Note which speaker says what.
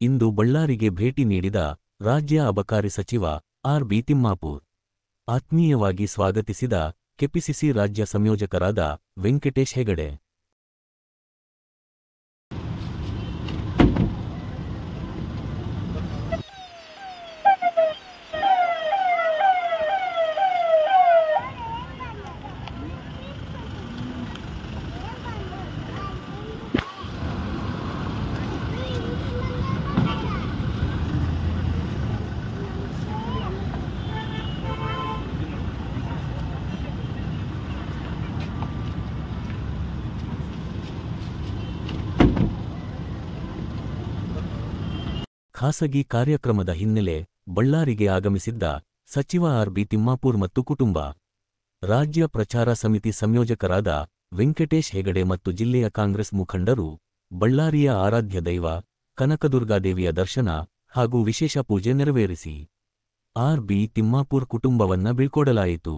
Speaker 1: ಇಂದು ಬಳ್ಳಾರಿಗೆ ಭೇಟಿ ನೀಡಿದ ರಾಜ್ಯ ಅಬಕಾರಿ ಸಚಿವ ಆರ್.ಬಿ. ತಿಮ್ಮಾಪೂರ್ ಆತ್ಮೀಯವಾಗಿ ಸ್ವಾಗತಿಸಿದ ಕೆಪಿಸಿಸಿ ರಾಜ್ಯ ಸಂಯೋಜಕರಾದ ವೆಂಕಟೇಶ್ ಹೆಗಡೆ. ಖಾಸಗಿ ಕಾರ್ಯಕ್ರಮದ ಹಿನ್ನೆಲೆ ಬಳ್ಳಾರಿಗೆ ಆಗಮಿಸಿದ್ದ ಸಚಿವ ಆರ್.ಬಿ. ತಿಮ್ಮಾಪೂರ್ ಮತ್ತು ಕುಟುಂಬ, ರಾಜ್ಯ ಪ್ರಚಾರ ಸಮಿತಿ ಸಂಯೋಜಕರಾದ ವೆಂಕಟೇಶ್ ಹೆಗಡೆ ಮತ್ತು ಜಿಲ್ಲೆಯ ಕಾಂಗ್ರೆಸ್ ಮುಖಂಡರು ಬಳ್ಳಾರಿಯ ಆರಾಧ್ಯ ದೈವ ಕನಕದುರ್ಗಾದೇವಿಯ ದರ್ಶನ ಹಾಗೂ ವಿಶೇಷ ಪೂಜೆ ನೆರವೇರಿಸಿ ಆರ್.ಬಿ. ತಿಮ್ಮಾಪೂರ್ ಕುಟುಂಬವನ್ನ ಬೀಳ್ಕೊಡಲಾಯಿತು.